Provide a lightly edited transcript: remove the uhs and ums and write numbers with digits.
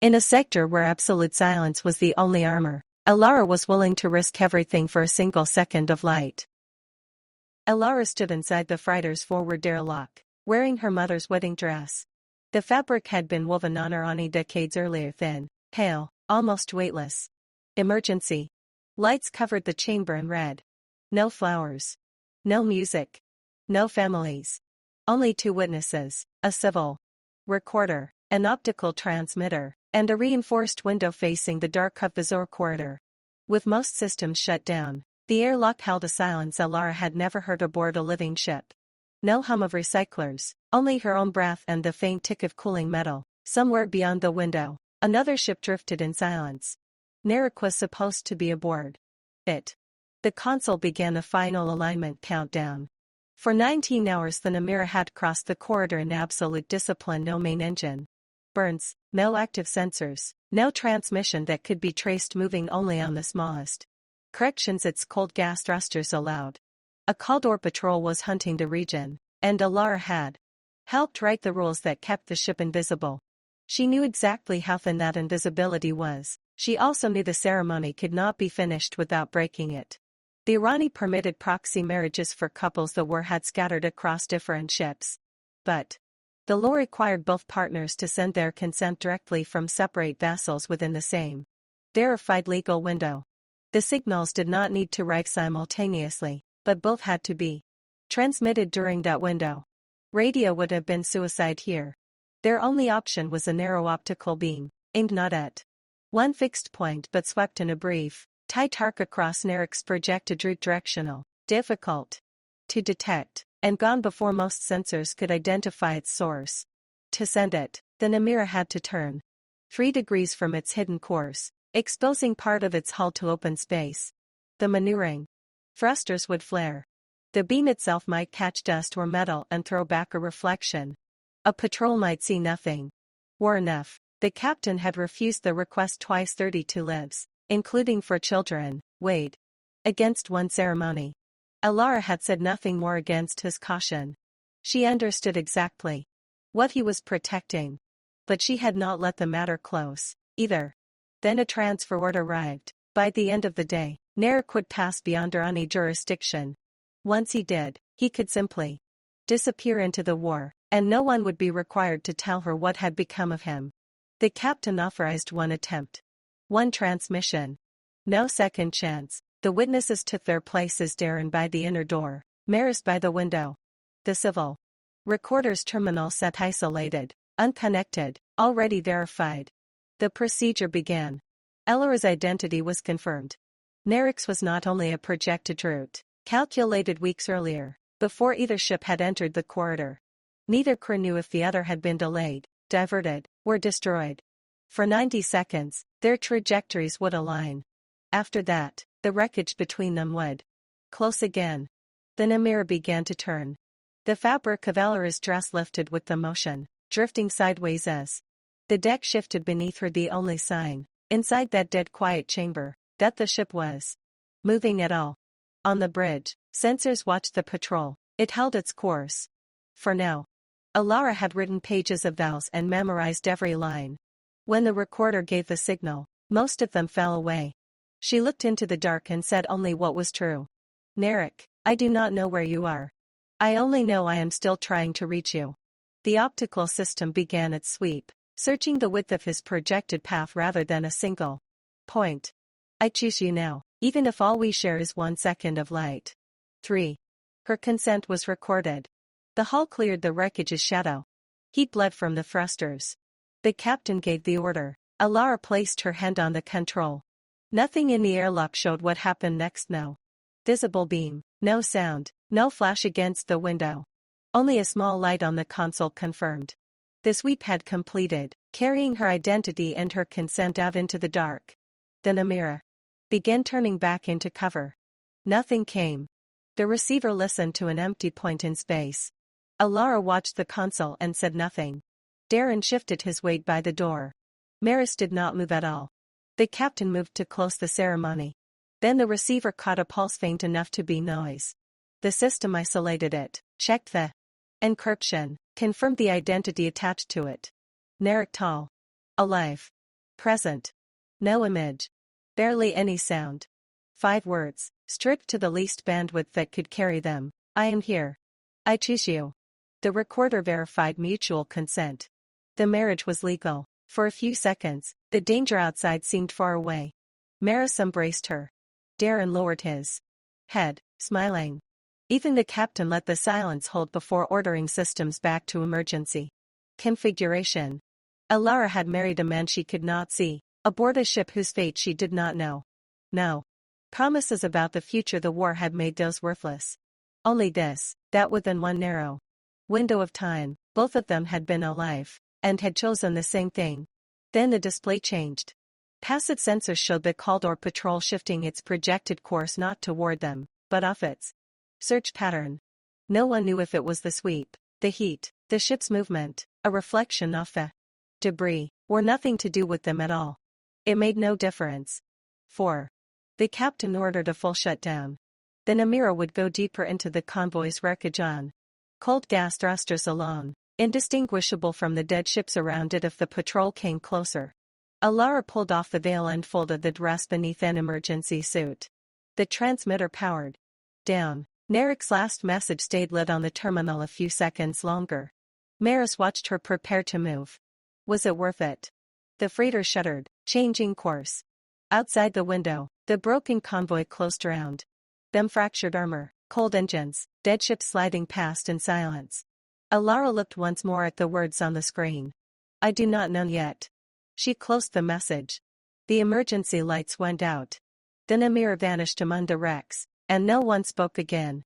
In a sector where absolute silence was the only armor, Alara was willing to risk everything for a single second of light. Alara stood inside the freighter's forward airlock, wearing her mother's wedding dress. The fabric had been woven on her Ani decades earlier, thin, pale, almost weightless. Emergency. Lights covered the chamber in red. No flowers. No music. No families. Only two witnesses, a civil recorder, an optical transmitter, and a reinforced window facing the dark visor corridor. With most systems shut down, the airlock held a silence Alara had never heard aboard a living ship. No hum of recyclers, only her own breath and the faint tick of cooling metal. Somewhere beyond the window, another ship drifted in silence. Narek was supposed to be aboard. The console began a final alignment countdown. For 19 hours the Namira had crossed the corridor in absolute discipline. No main engine burns, no active sensors, no transmission that could be traced, moving only on the smallest corrections its cold gas thrusters allowed. A Caldor patrol was hunting the region, and Alara had helped write the rules that kept the ship invisible. She knew exactly how thin that invisibility was. She also knew the ceremony could not be finished without breaking it. The Irani permitted proxy marriages for couples the war had scattered across different ships. But the law required both partners to send their consent directly from separate vessels within the same verified legal window. The signals did not need to arrive simultaneously, but both had to be transmitted during that window. Radio would have been suicide here. Their only option was a narrow optical beam, aimed not at one fixed point but swept in a brief, tight arc across Narek's projected route, directional, difficult to detect, and gone before most sensors could identify its source. To send it, the Namira had to turn 3 degrees from its hidden course, exposing part of its hull to open space. The maneuvering thrusters would flare. The beam itself might catch dust or metal and throw back a reflection. A patrol might see nothing. War enough. The captain had refused the request twice. 32 lives, including for children, weighed against one ceremony. Alara had said nothing more against his caution. She understood exactly what he was protecting. But she had not let the matter close, either. Then a transfer order arrived. By the end of the day, Narek would pass beyond Irani jurisdiction. Once he did, he could simply disappear into the war, and no one would be required to tell her what had become of him. The captain authorized one attempt. One transmission. No second chance. The witnesses took their places. Darren by the inner door, Maris by the window. The civil recorder's terminal set isolated, unconnected, already verified. The procedure began. Elara's identity was confirmed. Narek's was not only a projected route, calculated weeks earlier, before either ship had entered the corridor. Neither crew knew if the other had been delayed, diverted, or destroyed. For 90 seconds, their trajectories would align. After that, the wreckage between them would close again. The Namira began to turn. The fabric of Elara's dress lifted with the motion, drifting sideways as the deck shifted beneath her, the only sign, inside that dead quiet chamber, that the ship was moving at all. On the bridge, sensors watched the patrol. It held its course. For now, Alara had written pages of vows and memorized every line. When the recorder gave the signal, most of them fell away. She looked into the dark and said only what was true. Narek, I do not know where you are. I only know I am still trying to reach you. The optical system began its sweep, searching the width of his projected path rather than a single point. I choose you now, even if all we share is 1 second of light. 3. Her consent was recorded. The hull cleared the wreckage's shadow. Heat bled from the thrusters. The captain gave the order. Alara placed her hand on the control. Nothing in the airlock showed what happened next. No visible beam, no sound, no flash against the window. Only a small light on the console confirmed. The sweep had completed, carrying her identity and her consent out into the dark. The Namira began turning back into cover. Nothing came. The receiver listened to an empty point in space. Alara watched the console and said nothing. Darren shifted his weight by the door. Maris did not move at all. The captain moved to close the ceremony. Then the receiver caught a pulse faint enough to be noise. The system isolated it, checked the encryption, confirmed the identity attached to it. Narek Tal. Alive. Present. No image. Barely any sound. 5 words, stripped to the least bandwidth that could carry them. I am here. I choose you. The recorder verified mutual consent. The marriage was legal. For a few seconds, the danger outside seemed far away. Maris embraced her. Darren lowered his head, smiling. Even the captain let the silence hold before ordering systems back to emergency configuration. Alara had married a man she could not see, aboard a ship whose fate she did not know. No. Promises about the future the war had made those worthless. Only this, that within one narrow window of time, both of them had been alive, and had chosen the same thing. Then the display changed. Passive sensors showed the Caldor patrol shifting its projected course not toward them, but off its search pattern. No one knew if it was the sweep, the heat, the ship's movement, a reflection of the debris, or nothing to do with them at all. It made no difference. 4. The captain ordered a full shutdown. The Namira would go deeper into the convoy's wreckage on cold gas thrusters alone, indistinguishable from the dead ships around it if the patrol came closer. Alara pulled off the veil and folded the dress beneath an emergency suit. The transmitter powered down. Narek's last message stayed lit on the terminal a few seconds longer. Maris watched her prepare to move. Was it worth it? The freighter shuddered, changing course. Outside the window, the broken convoy closed around them, fractured armor, cold engines, dead ships sliding past in silence. Alara looked once more at the words on the screen. I do not know yet. She closed the message. The emergency lights went out. The Namir vanished among the wrecks, and no one spoke again.